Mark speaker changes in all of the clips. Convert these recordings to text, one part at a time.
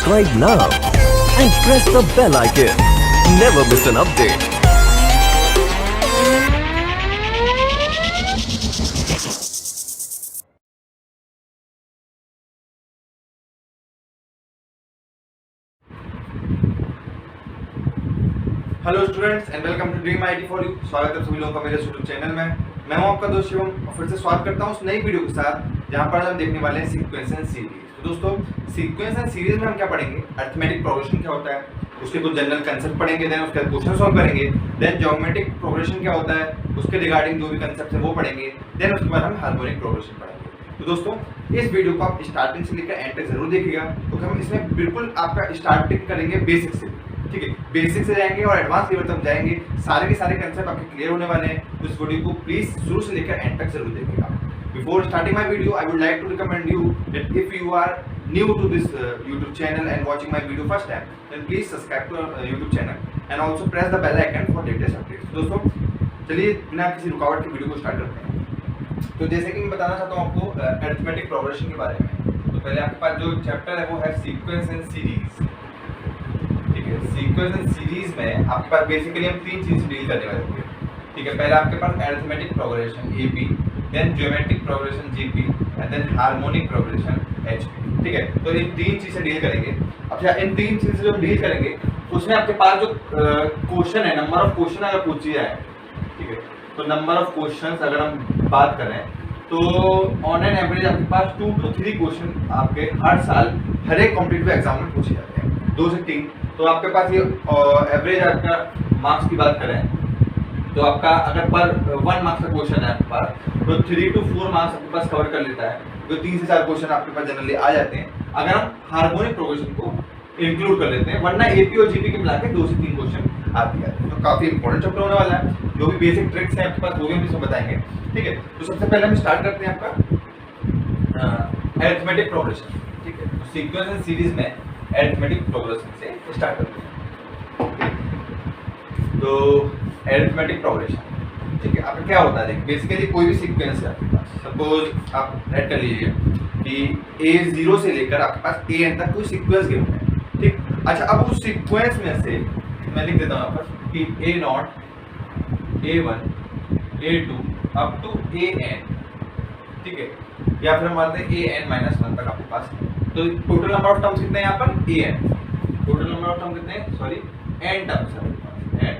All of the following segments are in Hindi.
Speaker 1: Subscribe now and press the bell icon. Never miss an update.
Speaker 2: Hello students and welcome to Dream IT for you. स्वागत है सभी लोगों का मेरे यूट्यूब चैनल में। मैं हूं आपका दोस्त शिवम और फिर से स्वागत करता हूं उस नई वीडियो के साथ जहां पर हम देखने वाले हैं सीक्वेंस एंड सीरीज। तो दोस्तों सीक्वेंस एंड सीरीज में हम क्या पढ़ेंगे, अरिथमेटिक प्रोग्रेशन क्या होता है, उसके कुछ जनरल कंसेप्ट पढ़ेंगे, देन उसके क्वेश्चन सॉल्व करेंगे, देन ज्योमेट्रिक प्रोग्रेशन क्या होता है उसके रिगार्डिंग जो भी कंसेप्ट है वो पढ़ेंगे, देन उसके बाद हम हार्मोनिक प्रोग्रेशन पढ़ेंगे। तो दोस्तों इस वीडियो को आप स्टार्टिंग से लेकर एंड तक जरूर देखिएगा क्योंकि हम इसमें बिल्कुल आपका स्टार्टिंग करेंगे बेसिक से, ठीक है, बेसिक से जाएंगे और एडवांस लेवल तक जाएंगे। सारे के सारे कंसेप्ट आपके क्लियर होने वाले हैं, तो इस वीडियो को प्लीज शुरू से लेकर एंड तक जरूर देखिएगा। Before starting my video I would like to recommend you that if you are new to this YouTube channel and watching my video first time, then please subscribe to our YouTube channel and also press the bell icon for latest updates। दोस्तों चलिए बिना किसी रुकावट के वीडियो को स्टार्ट करते हैं। तो जैसे कि मैं बताना चाहता हूँ आपको अरिथमेटिक प्रोग्रेशन के बारे में। तो पहले आपके पास जो चैप्टर है वो है सीक्वेंस एंड सीरीज, ठीक है। सीक्वेंस एंड सीरीज में आपके पास बेसिकली हम तीन चीज डील करने वाले हैं, ठीक है। पहले आपके पास arithmetic progression AP, then geometric progression GP and then harmonic progression HP, ठीक है। तो इन तीन चीज से डील करेंगे। अच्छा इन तीन चीज से जो डील करेंगे उसमें आपके पास जो क्वेश्चन है, नंबर ऑफ क्वेश्चन अगर पूछी जाए, ठीक है, तो नंबर ऑफ क्वेश्चंस अगर हम बात करें तो ऑन एन एवरेज आपके पास 2 to 3 क्वेश्चन आपके हर साल हर एक कॉम्पिटिटिव एग्जाम में पूछे जाते हैं, 2 से 3। तो आपके पास ये एवरेज आपका मार्क्स की बात करें तो आपका अगर पर 1 मार्क्स का क्वेश्चन है आपके पास तो 3 to 4 मार्क्स आपके पास कवर कर लेता है, जो 3 से 4 क्वेश्चन आपके पास जनरली आ जाते हैं अगर हम हार्मोनिक प्रोग्रेशन को इंक्लूड कर लेते हैं, वरना एपी और जीपी के मिला के 2 से 3 क्वेश्चन आते हैं। तो काफी इंपॉर्टेंट चैप्टर होने वाला है, जो भी बेसिक ट्रिक्स हैं आपके पास वो भी हम इसमें बताएंगे, ठीक है। तो सबसे पहले हम स्टार्ट करते हैं आपका अरिथमेटिक प्रोग्रेशन, ठीक है। तो सीक्वेंस एंड सीरीज में अरिथमेटिक प्रोग्रेशन से स्टार्ट करते हैं। तो अरिथमेटिक प्रोग्रेशन, ठीक है, आपका क्या होता है, देखिए बेसिकली कोई भी सीक्वेंस है आपके पास, सपोज आप सेट कर लीजिए कि A0 से लेकर आपके पास AN तक कोई सीक्वेंस गिवन है, ठीक। अच्छा अब उस सीक्वेंस में से मैं लिख देता हूँ यहाँ पर कि A0, A1, A2 up to AN, ठीक है, या फिर हम मानते हैं AN-1 तक आपके पास। तो टोटल नंबर ऑफ टर्म्स कितने हैं यहाँ पर AN, total number of term कितने हैं, सॉरी N टर्म्स है आपके पास, N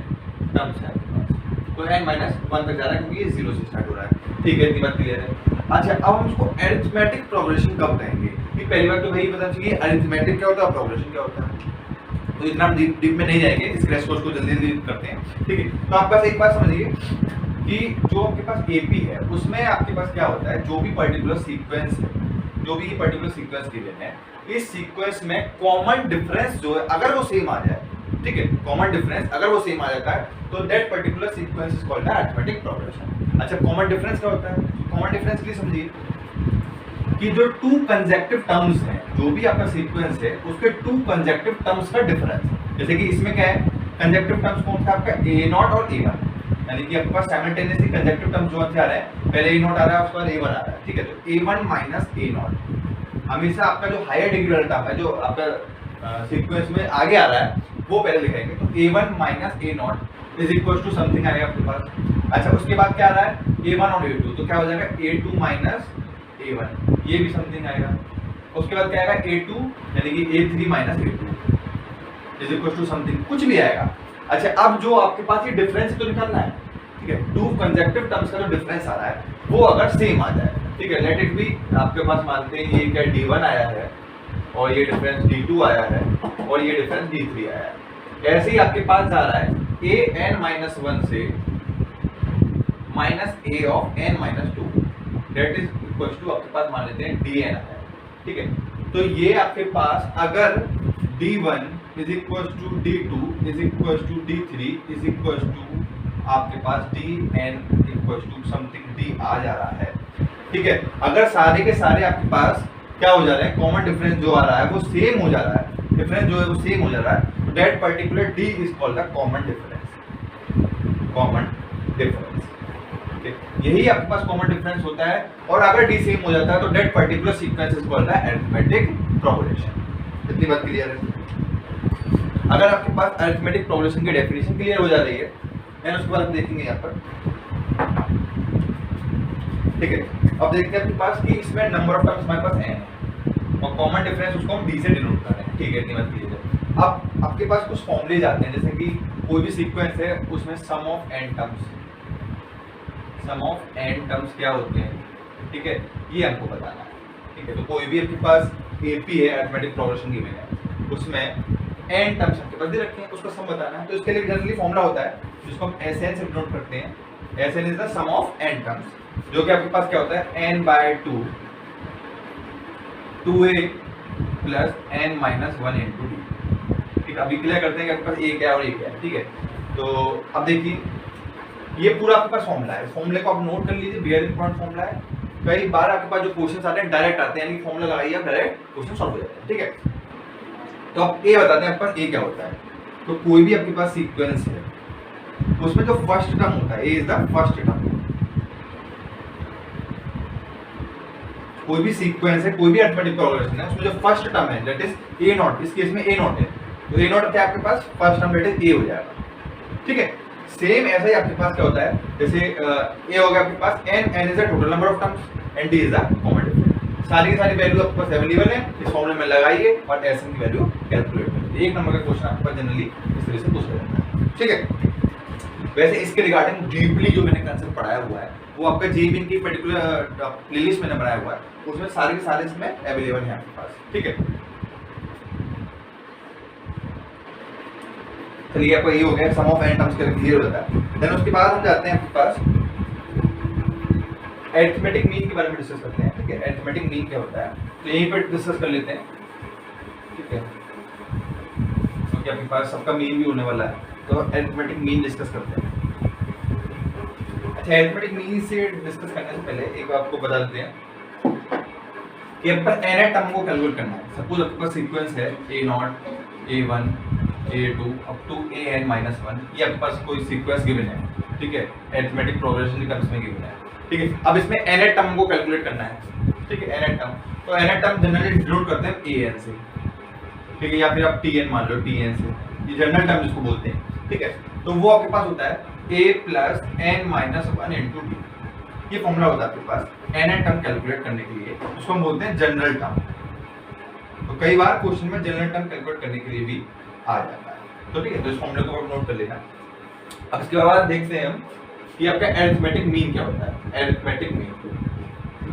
Speaker 2: टर्म्स है आपके पास। तो N-1 तक जा रहा है क्योंकि ये 0 से स्टार्ट हो रहा है, ठीक है, इतनी बात क्लियर है। अच्छा अब हम इसको अरिथमेटिक प्रोग्रेशन कब कहेंगे, कि पहली बात तो भाई पता चाहिए अरिथमेटिक क्या होता है, प्रोग्रेशन क्या होता है। तो इतना हम डीप में नहीं जाएंगे, इस क्रैश कोर्स को जल्दी जल्दी करते हैं, ठीक है। तो आपके पास एक बात समझिए कि जो आपके पास एपी है उसमें आपके पास क्या होता है, जो भी पर्टिकुलर सीक्वेंस है, जो भी पर्टिकुलर सीक्वेंस गिवन है, इस सीक्वेंस में कॉमन डिफरेंस जो है अगर वो सेम आ जाए, ठीक है, कॉमन डिफरेंस अगर वो सेम आ जाता है तो that particular sequence is called arithmetic progression. अच्छा कॉमन डिफरेंस क्या होता है, कॉमन डिफरेंस के लिए समझिए कि जो 2 कंसेक्टिव टर्म्स हैं, जो भी आपका सीक्वेंस है उसके 2 कंसेक्टिव टर्म्स का डिफरेंस, जैसे कि इसमें क्या है, कंसेक्टिव टर्म्स कौन सा आपका A0 और A1, यानी कि आपके पास साइमल्टेनियसली कंसेक्टिव टर्म्स जो आ रहे हैं, पहले A0 आ रहा है उसके बाद A1 आ रहा है, ठीक है। तो A1 माइनस A0 हमेशा आपका जो हायर डिग्री वाला टर्म है जो आपका सीक्वेंस में आगे आ रहा है वो पहले लिखेंगे। तो A1 minus A0 is equal to something आएगा आपके पास। अच्छा उसके बाद क्या आ रहा है A1 और A2, तो क्या हो जाएगा A2 माइनस A1, ये भी समथिंग आएगा। उसके बाद क्या आएगा A2 यानी कि A3 minus A2 is equal to something, कुछ भी आएगा। अच्छा अब जो आपके पास ये डिफरेंस तो निकालना है, ठीक है, 2 कंसेक्टिव टर्म्स का जो डिफरेंस आ रहा है वो अगर सेम आ जाए, ठीक है, लेट इट बी आपके पास मानते हैं ये क्या D1 आया है और ये डिफरेंस D2 आया है और ये डिफरेंस D3 आया है। ऐसे ही आपके पास जा रहा है AN-1 से minus A of N-2 that is equal to आपके पास मान लेते हैं DN आया है, ठीक है। तो ये आपके पास अगर D1 is equal to D2 is equal to D3 is equal to आपके पास DN equal to something D आ जा रहा है, ठीक है। अगर सारे के सारे आपके पास क्या हो जा रहे हैं, कॉमन डिफरेंस जो आ रहा है वो सेम हो जा रहा है, डिफरेंस जो है वो सेम हो जा रहा है, तो that particular D is called the common difference, common difference, ठीक है। यही आपके पास कॉमन डिफरेंस होता है और अगर D सेम हो जाता है तो that particular sequence is called the arithmetic progression. इतनी बात क्लियर है। अगर आपके पास अरिथमेटिक प्रोग्रेशन की डेफिनेशन क्लियर हो जा रही है देन उसके बाद हम देखेंगे यहाँ पर, ठीक है। अब देखते हैं आपके पास कि इसमें नंबर ऑफ टर्म्स हमारे पास n है और कॉमन डिफरेंस उसको हम d से डिनोट कर रहे हैं, ठीक है। इतनी बात क्लियर है। अब आपके पास कुछ फॉर्मूले आते हैं, जैसे कि कोई भी सीक्वेंस है उसमें सम ऑफ n टर्म्स क्या होते हैं, ठीक है, ये हमको बताना है, ठीक है। तो कोई भी आपके पास AP है, अरिथमेटिक प्रोग्रेशन गिवन है, उसमें n टर्म्स आपके पास दे रखे हैं, उसका सम बताना है। तो इसके लिए जनरली फॉर्मूला होता है जिसको हम Sn से डिनोट करते हैं। Sn is the sum of n terms, जो कि आपके पास क्या होता है n/2 2a plus n minus 1 into d, ठीक है। अभी क्लियर करते हैं कि आपके पास a क्या है और a क्या है, ठीक है। तो अब देखिए ये पूरा आपके पास फॉर्मूला है, फॉर्मूले को आप नोट कर लीजिए, वेरी इंपॉर्टेंट फॉर्मूला है। कई बार आपके पास जो क्वेश्चंस आते हैं डायरेक्ट आते हैं, यानी फॉर्मूला लगाइए आप डायरेक्ट क्वेश्चन सॉल्व हो जाते हैं, ठीक है। तो आप ए बताते हैं आपके पास ए क्या होता है। तो कोई भी आपके पास सीक्वेंस है उसमें जो फर्स्ट टर्म होता है, ए इज द फर्स्ट टर्म। कोई भी सीक्वेंस है, कोई भी अरिथमेटिक प्रोग्रेशन है, उसमें जो फर्स्ट टर्म है दैट इज ए नॉट, इस केस में ए नॉट है, तो ए नॉट क्या आपके पास first term that is a हो जाएगा, ठीक है। सेम ऐसा ही आपके पास क्या होता है, जैसे ए हो गया आपके पास n is the total number of terms and d is the common difference. सारी की सारी वैल्यू आपके पास अवेलेबल है, इस फॉर्मूले में लगाइए और Sn की वैल्यू कैलकुलेट करिए। एक नंबर का क्वेश्चन आपके पास जनरली इस तरह से पूछा जाता है, ठीक है। वैसे इसके रिगार्डिंग डीपली जो मैंने कंसेप्ट पढ़ाया हुआ है वो आपका जेईई की पर्टिकुलर प्लेलिस्ट मैंने बनाया हुआ है, उसमें सारे के सारे इसमें अवेलेबल है आपके पास, ठीक है। चलिए आपको ये हो गया सम ऑफ n टर्म्स के लिए क्लियर हो जाता है। देन उसके बाद हम जाते हैं आपके पास अरिथमेटिक मीन के बारे में डिस्कस करते हैं, ठीक है। अरिथमेटिक मीन क्या होता है तो यहीं पर डिस्कस कर लेते हैं, ठीक है, क्योंकि आपके पास सबका मीन भी होने वाला है, तो अरिथमेटिक मीन डिस्कस करते हैं। अच्छा, अरिथमेटिक मीन से डिस्कस करने से पहले एक बात आपको बता देते हैं कि अब पर n टर्म को कैलकुलेट करना है। सपोज आपके पास सीक्वेंस है a0 a1 a2 up to an-1, ये आपके पास कोई सीक्वेंस गिवन है, ठीक है, अरिथमेटिक प्रोग्रेशन के टर्म्स में गिवन है, ठीक है। अब इसमें n टर्म को कैलकुलेट करना है, ठीक है, n टर्म। तो n टर्म जनरली डिनोट करते हैं an से, ठीक है, या फिर आप tn मान लो, tn से, ये जनरल टर्म जिसको बोलते हैं, ठीक है। तो वो आपके पास होता है a plus n minus 1 into d, ये फॉर्मूला होता है आपके पास n टर्म कैलकुलेट करने के लिए, उसको हम बोलते हैं जनरल टर्म। तो कई बार क्वेश्चन में जनरल टर्म कैलकुलेट करने के लिए भी आ जाता है, तो ठीक है। तो इस फॉर्मूले को आप नोट कर लेना। अब इसके बाद देखते हैं हम कि आपका अरिथमेटिक मीन क्या होता है। अरिथमेटिक मीन,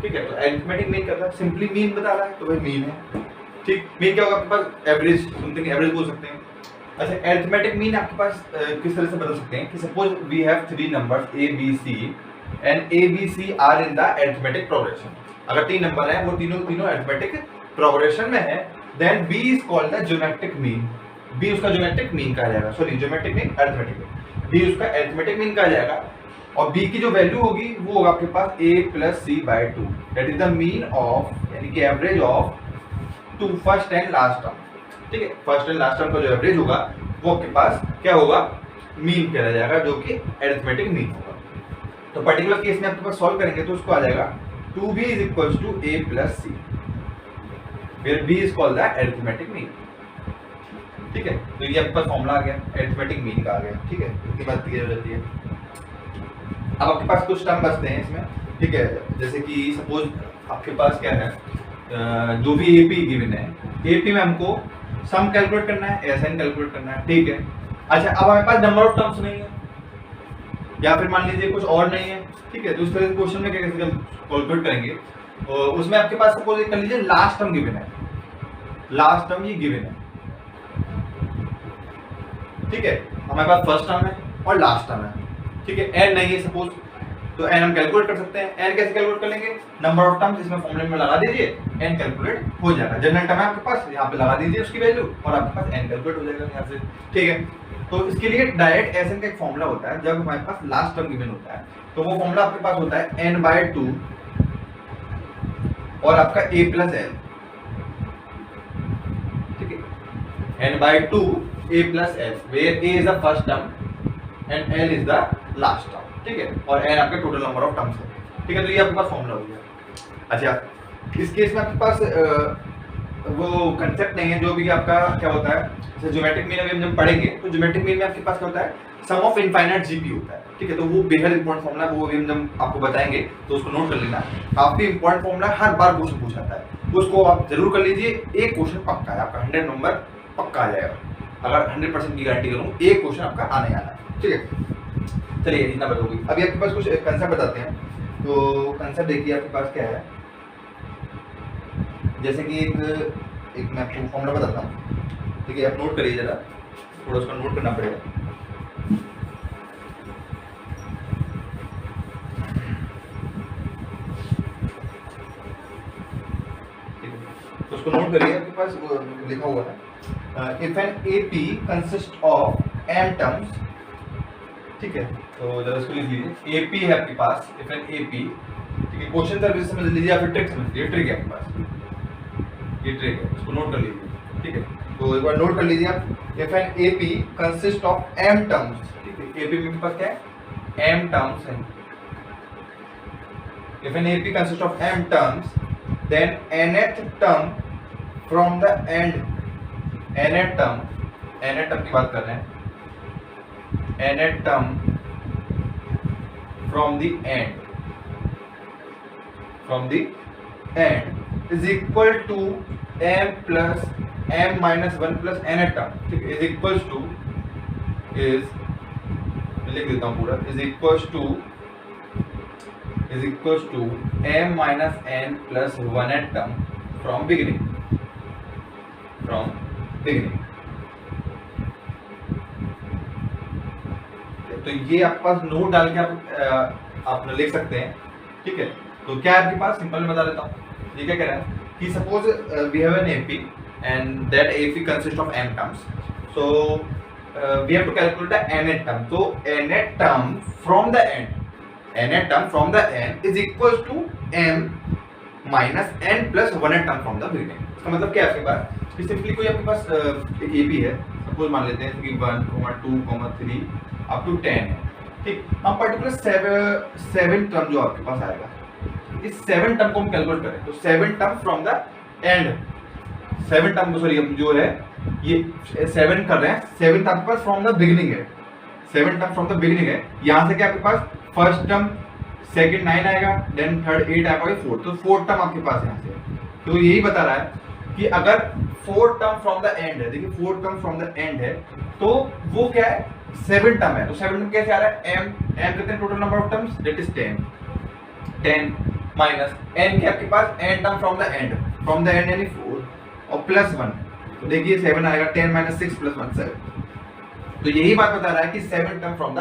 Speaker 2: ठीक है, तो अरिथमेटिक मीन क्या होता है, सिंपली मीन बता रहा है तो भाई मीन है, ठीक। मीन क्या होगा आपके पास, एवरेज, समथिंग एवरेज बोल सकते हैं। अच्छा, अरिथमेटिक मीन आपके पास किस तरह से बदल सकते हैं कि suppose we have 3 numbers a b c and a b c are in the arithmetic progression. अगर 3 नंबर है वो तीनों अरिथमेटिक प्रोग्रेशन में है, then b is called the geometric mean. b उसका ज्योमेट्रिक मीन कहा जाएगा, sorry geometric mean arithmetic, b उसका अरिथमेटिक मीन कहा जाएगा। और b की जो वैल्यू होगी वो होगा आपके पास a plus c by 2, that is the mean of, यानी कि average of two first and last term, ठीक है। फर्स्ट एंड लास्ट टर्म का जो एवरेज होगा वो आपके पास क्या होगा, मीन कहा जाएगा, जो कि अरिथमेटिक मीन होगा। तो पर्टिकुलर केस में आपके पास सॉल्व करेंगे तो उसको आ जाएगा 2b is equals to a plus c, फिर b is called the arithmetic mean, ठीक है। तो ये आपके पास फॉर्मूला आ गया, अरिथमेटिक मीन का आ गया, ठीक है। इसके बाद क्लियर हो जाती है। अब आपके पास कुछ टर्म बचते हैं इसमें, ठीक है, जैसे कि सपोज आपके पास क्या है, जो भी AP गिवन है, AP में हमको सम कैलकुलेट करना है, Sn कैलकुलेट करना है, ठीक है। अच्छा, अब हमारे पास नंबर ऑफ टर्म्स नहीं है, या फिर मान लीजिए कुछ और नहीं है, ठीक है। तो इस तरह के क्वेश्चन में कैसे कैलकुलेट करेंगे, उसमें आपके पास सपोज कर लीजिए लास्ट टर्म गिवन है, लास्ट टर्म ये गिवन है, ठीक है। हमारे पास फर्स्ट टर्म है और लास्ट टर्म है, ठीक है। n नहीं है सपोज, तो n हम कैलकुलेट कर सकते हैं। n कैसे कैलकुलेट कर लेंगे, नंबर ऑफ टर्म्स इसमें फॉर्मूले में लगा दीजिए, n कैलकुलेट हो जाएगा। जनरल टर्म है आपके पास, यहाँ पे लगा दीजिए उसकी वैल्यू और आपके पास n कैलकुलेट हो जाएगा यहाँ से, ठीक है। तो इसके लिए डायरेक्ट Sn का एक फॉर्मूला होता है, जब हमारे पास लास्ट टर्म गिवन होता है तो वो फॉर्मूला आपके पास होता है n/2 और आपका a प्लस l, ठीक है, n/2 a plus l, where a is the first term and l is the last term, ठीक है, और n आपका टोटल नंबर ऑफ टर्म्स है, ठीक है। तो ये आपके पास फॉर्मूला हो गया। अच्छा, इस केस में आपके पास वो कंसेप्ट नहीं है जो भी आपका क्या होता है। जैसे ज्योमेट्रिक मीन अभी हम जब पढ़ेंगे तो ज्योमेट्रिक मीन में आपके पास क्या होता है, सम ऑफ इनफाइनाइट जीपी होता है, ठीक है। तो वो बेहद इंपॉर्टेंट फॉर्मूला है, वो अभी हम जब आपको बताएंगे तो उसको नोट कर लेना। काफी इंपॉर्टेंट फॉर्मूला, हर बार क्वेश्चन पूछाता है, उसको आप जरूर कर लीजिए। एक क्वेश्चन पक्का है आपका 100 नंबर पक्का आ जाएगा, अगर 100% की गारंटी करूँ एक क्वेश्चन आपका आने आना है, ठीक है। चलिए इतना बात होगी। अभी आपके पास कुछ कंसेप्ट बताते हैं। तो कंसेप्ट देखिए आपके पास क्या है, जैसे कि एक मैं आपको फॉर्मूला बताता हूँ, ठीक है। आप नोट करिए जरा, थोड़ा उसका नोट करना पड़ेगा। तो उसको नोट करिए, आपके पास लिखा हुआ है if an AP consist of m terms, ठीक है। तो जरा इसको लिख लीजिए, एपी है आपके पास, इफ एन एपी, ठीक है। क्वेश्चन सर्विस समझ लीजिए या फिर ट्रिक समझ लीजिए, ट्रिक है आपके पास, ये ट्रिक है, इसको नोट कर लीजिए, ठीक है। तो एक बार नोट कर लीजिए आप, if an AP consist of m terms, ठीक है। एपी में पास क्या है, एम टर्म्स है। If an AP consist of m terms then nth term from the end, nth term की बात कर रहे हैं, nth term from the end is equal to m plus m minus 1 plus nth term, ठीक है। is equals to, is लिख देता हूँ पूरा, is equals to m minus n plus 1th term from beginning, तो ये आपके पास नोट डाल के आप लिख सकते हैं, ठीक है। तो क्या आपके पास, सिंपल बता देता हूँ। ये क्या कह रहा है कि suppose we have an AP and that AP consist of m terms, so we have to calculate the nth term. तो nth term from the end, nth term from the end is equals to m minus n plus 1th term from the beginning। इसका मतलब क्या है आपके पास, कि सिंपली कोई आपके पास एक AB है, सपोज मान लेते हैं कि 1, 2, 3 अप टू 10 है, ठीक। हम पर्टिकुलर 7 टर्म जो आपके पास आएगा, इस 7 टर्म को हम कैलकुलेट करें तो 7 term from the and, 7 term sorry जो है ये 7 कर रहे हैं, 7 आपके पास फ्रॉम द बिगिनिंग है, 7 टर्म फ्रॉम द बिगिनिंग है। यहाँ से क्या आपके पास फर्स्ट टर्म, सेकंड 9 आएगा, देन थर्ड 8 आएगा, फोर्थ, तो फोर्थ टर्म आपके पास यहाँ से। तो यही बता रहा है कि अगर fourth term from the and है, देखिए fourth term from the and है, तो वो क्या है 7 टर्म है। तो 7 टर्म कैसे आ रहा है, m कितने total number of terms, that is 10 minus n के आपके पास n term from the and यानी 4 और प्लस 1, तो देखिए 7 आएगा, 10 माइनस 6 प्लस 1 7। तो यही बात बता रहा है कि 7 टर्म फ्रॉम द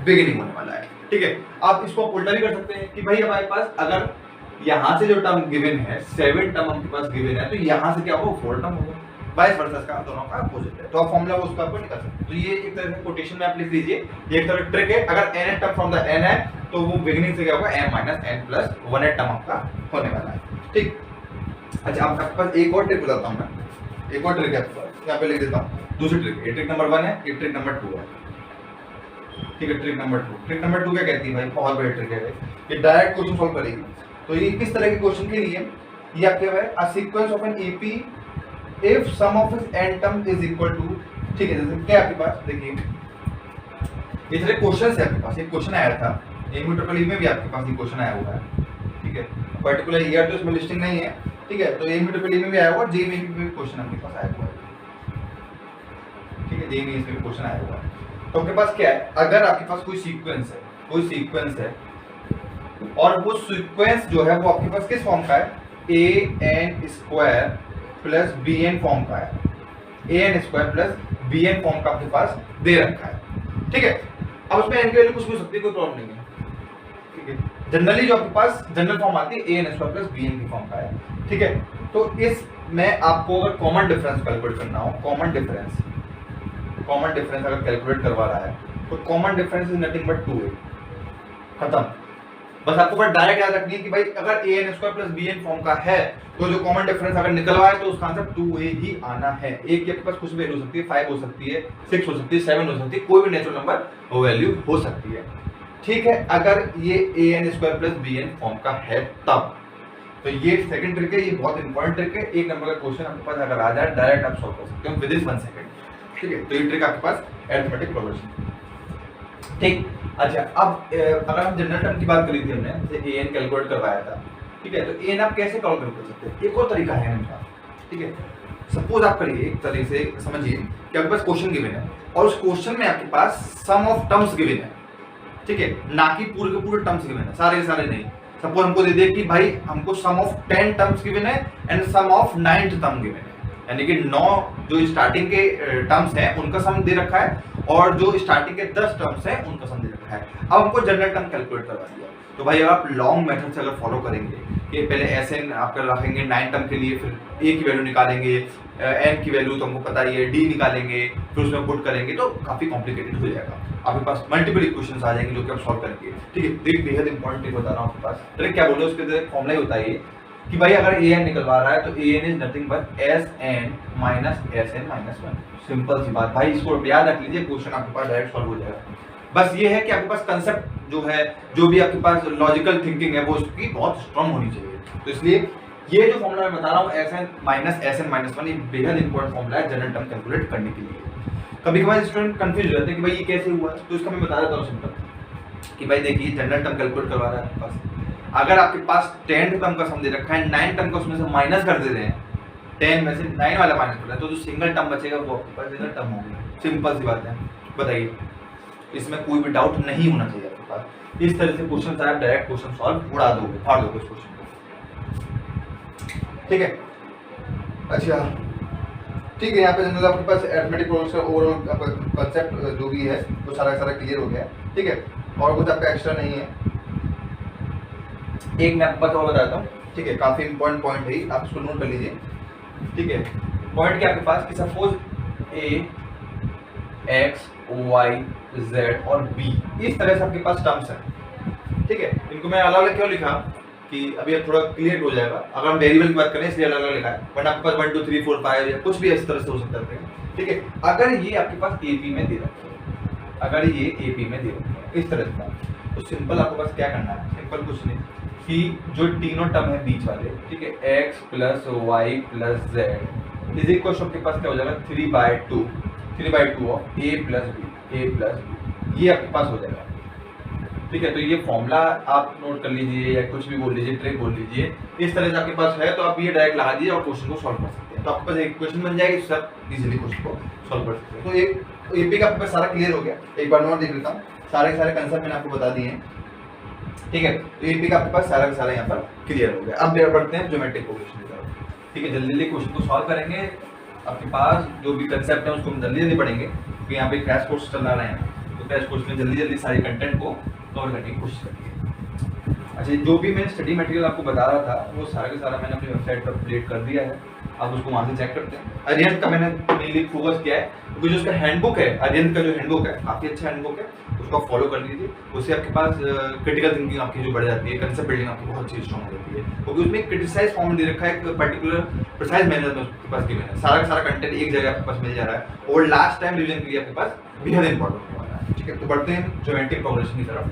Speaker 2: बिगिनिंग होने वाला है, ठीक है। आप इसको उल्टा भी कर सकते हैं कि भाई हमारे पास अगर यहाँ से जो टर्म गिवन है 7 टर्म आपके पास गिवन है, तो यहाँ से क्या होगा 4 टर्म होगा, वाइस वर्सा इसका दोनों का अपोजिट है। तो आप फॉर्मूला वो उसका आपको निकाल सकते हैं। तो ये एक तरह से कोटेशन में आप लिख लीजिए, ये एक तरह ट्रिक है। अगर n term from the n है तो वो बिगिनिंग से क्या होगा m minus n plus 1 term आपका होने वाला है, ठीक। अच्छा आपके पास एक और ट्रिक बताता हूँ मैं, एक और ट्रिक है आपके पास, यहाँ पे लिख देता हूँ दूसरी ट्रिक। ये ट्रिक नंबर 1 है, ये ट्रिक नंबर 2 है, ठीक है। ट्रिक नंबर 2 क्या कहती है भाई, बहुत बड़ी ट्रिक है, ये डायरेक्ट क्वेश्चन सॉल्व करेगी। तो ये किस तरह के क्वेश्चन के लिए, ये आपके है a sequence of an AP if sum of its n term is equal to, ठीक है। जैसे क्या आपके पास देखिए ये सारे क्वेश्चंस है आपके पास, एक क्वेश्चन आया था एमयूट्रिपल में भी आपके पास ये क्वेश्चन आया हुआ है, ठीक है। पर्टिकुलर ईयर तो इसमें लिस्टिंग नहीं है, ठीक है। तो एमयूट्रिपल में भी आया हुआ है, जे में भी क्वेश्चन आपके पास आया हुआ है, ठीक है। जे में इसमें क्वेश्चन आया हुआ है। तो आपके पास क्या है, अगर आपके पास कोई सीक्वेंस है और वो सीक्वेंस जो है वो आपके पास किस फॉर्म का है, an² प्लस bn फॉर्म का है, an² प्लस bn फॉर्म का आपके पास दे रखा है, ठीक है। अब उसमें n की वैल्यू कुछ भी हो सकती है, कोई प्रॉब्लम नहीं है, ठीक है। जनरली जो आपके पास जनरल फॉर्म आती है an² प्लस bn की फॉर्म का है, ठीक है। तो इस में आपको अगर कॉमन डिफरेंस कैलकुलेट करना हो, कॉमन डिफरेंस अगर कैलकुलेट करवा रहा है तो common difference is nothing but 2a, खत्म। बस आपको बस डायरेक्ट याद रखनी है कि भाई अगर an² प्लस bn फॉर्म का है तो जो कॉमन डिफरेंस अगर निकलवा है तो उसका आंसर 2a ही आना है। एक के पास कुछ वैल्यू हो सकती है, 5 हो सकती है, 6 हो सकती है, 7 हो सकती है, कोई भी नेचुरल नंबर वो वैल्यू हो सकती है, ठीक है। अगर ये an² प्लस bn फॉर्म का है तब, तो ये सेकंड ट्रिक है, ये बहुत इंपॉर्टेंट ट्रिक है। एक नंबर का क्वेश्चन आपके पास अगर आ जाए डायरेक्ट आप सॉल्व कर सकते हो विद इन 1 सेकंड, ठीक है। तो ये ट्रिक आपके पास अरिथमेटिक प्रोग्रेशन, ठीक। अच्छा, अब अगर हम जनरल टर्म की बात करी थी हमने, जैसे an कैलकुलेट करवाया था, ठीक है। तो an आप कैसे कैलकुलेट कर सकते हैं, एक और तरीका है इनका, ठीक है। सपोज आप करिए एक तरीके से समझिए कि आपके पास क्वेश्चन गिवन है और उस क्वेश्चन में आपके पास सम ऑफ टर्म्स गिवन है, ठीक है, ना कि पूरे के पूरे टर्म्स गिवन है, सारे सारे नहीं। सपोज हमको दे दे कि भाई हमको सम ऑफ 10 टर्म्स गिवन है and sum of 9th term given है, यानी कि 9 जो स्टार्टिंग के टर्म्स हैं उनका सम दे रखा है और जो स्टार्टिंग के 10 टर्म्स हैं उनका सम दे रखा है। अब हमको जनरल टर्म कैलकुलेट करवा दिया, तो भाई आप लॉन्ग मेथड से अगर फॉलो करेंगे कि पहले Sn आपका रखेंगे 9 टर्म के लिए, फिर a की वैल्यू निकालेंगे, n की वैल्यू तो हमको पता ही है, d निकालेंगे, फिर उसमें पुट करेंगे, तो काफी कॉम्प्लिकेटेड हो जाएगा। आपके पास मल्टीपल इक्वेशंस आ जाएंगे जो कि आप सॉल्व करेंगे, ठीक है। तो एक बेहद इंपॉर्टेंट ट्रिक बता रहा हूँ आपके पास, तो क्या बोलो उसके फॉर्मूला ही होता है कि भाई अगर an निकलवा रहा है तो an is nothing but Sn minus Sn minus 1। Simple सी बात भाई, इसको याद रख लीजिए, क्वेश्चन आपके पास डायरेक्ट सॉल्व हो जाएगा। बस ये है कि आपके पास कंसेप्ट जो है, जो भी आपके पास लॉजिकल थिंकिंग है वो उसकी बहुत स्ट्रांग होनी चाहिए। तो इसलिए ये जो फॉर्मूला मैं बता रहा हूँ Sn माइनस 1, ये बेहद इंपॉर्टेंट फॉर्मूला है जनरल टर्म कैलकुलेट करने के लिए। कभी कभार स्टूडेंट कंफ्यूज हो जाते हैं कि भाई ये कैसे हुआ, तो इसका मैं बता देता हूँ सिंपल कि भाई देखिए जनरल टर्म कैलकुलेट करवा रहा है आपके पास, अगर आपके पास 10th टर्म का सम दे रखा है, 9 टर्म का उसमें से माइनस कर दे रहे हैं, 10 में से 9 वाला माइनस कर रहा है, तो जो सिंगल टर्म बचेगा वो आपके पास सिंगल टर्म होगा। सिंपल सी बात है, बताइए, इसमें कोई भी डाउट नहीं होना चाहिए आपके पास। इस तरह से क्वेश्चन आप डायरेक्ट क्वेश्चन सॉल्व उड़ा दोगे, फाड़ दोगे इस क्वेश्चन को, ठीक है। अच्छा, ठीक है, यहाँ पे जनरल आपके पास अरिथमेटिक प्रोग्रेशन ओवरऑल आपका कंसेप्ट जो भी है वो सारा सारा क्लियर हो गया, ठीक है। और कुछ आपका एक्स्ट्रा नहीं है। एक मैं आपको और बताता हूँ, ठीक है, काफी इंपॉर्टेंट पॉइंट है, आप इसको नोट कर लीजिए, ठीक है। पॉइंट क्या आपके पास कि suppose a x y z और b इस तरह से आपके पास टर्म्स हैं, ठीक है। इनको मैं अलग अलग क्यों लिखा कि अभी थोड़ा क्लियर हो जाएगा। अगर हम वेरिएबल की बात करें इसलिए अलग अलग लिखा है, बट आपके पास 1 2 3 4 5 या कुछ भी इस तरह से हो सकता है, ठीक है। अगर ये आपके पास AP में दे रखा है, अगर ये AP में दे रखा है इस तरह से, तो सिंपल आपके पास क्या करना है, सिंपल कुछ नहीं कि जो तीनों टर्म है बीच वाले, ठीक है, x plus y plus z is equal to आपके पास क्या हो जाएगा 3/2 ऑफ a प्लस बी, ये आपके पास हो जाएगा, ठीक है। तो ये फॉर्मूला आप नोट कर लीजिए या कुछ भी बोल लीजिए, ट्रिक बोल लीजिए, इस तरह से आपके पास है तो आप ये डायरेक्ट लगा दीजिए और क्वेश्चन को सॉल्व कर सकते हैं। तो आपके पास एक क्वेश्चन बन जाएगी, सब इजीली क्वेश्चन को सॉल्व कर सकते हैं। तो एक एपी का आपके पास सारा क्लियर हो गया। एक बार और देख लेता हूँ, सारे कंसेप्ट मैंने आपको बता दिए हैं, ठीक है। तो एपी का आपके पास सारा का सारा यहाँ पर क्लियर हो गया। अब बढ़ते हैं ज्योमेट्रिक प्रोग्रेशन की तरफ, ठीक है। जल्दी जल्दी क्वेश्चन को सॉल्व करेंगे, आपके पास जो भी कंसेप्ट है उसको हम जल्दी जल्दी पढ़ेंगे क्योंकि यहाँ पे क्रैश कोर्स चल रहे हैं, तो क्रैश कोर्स में जल्दी जल्दी सारे कंटेंट को कवर करने की कोशिश करिए। अच्छा, जो भी मैं स्टडी मटेरियल आपको बता रहा था वो सारा का सारा मैंने अपनी वेबसाइट पर अपडेट कर दिया है, आप उसको वहाँ से चेक करते हैं। अरिहंत का मैंने मेनली फोकस किया है क्योंकि जो उसका हैंडबुक है, अरिहंत का जो हैंडबुक है काफ़ी अच्छा हैंडबुक है, उसको आप फॉलो कर लीजिए। उससे आपके पास क्रिटिकल थिंकिंग आपकी जो बढ़ जाती है, कंसेप्ट बिल्डिंग आपकी बहुत अच्छी स्ट्रॉन्ग हो जाती है, क्योंकि उसमें एक क्रिटिसाइज फॉर्म दे रखा है, एक पर्टिकुलर प्रिसाइज मैनर में उसके पास गिवन है, सारा का सारा कंटेंट एक जगह आपके पास मिल जा रहा है और लास्ट टाइम रिवीजन के लिए आपके पास बेहद इंपॉर्टेंट होने वाला है, ठीक है। तो बढ़ते हैं ज्योमेट्रिक प्रोग्रेशन की तरफ,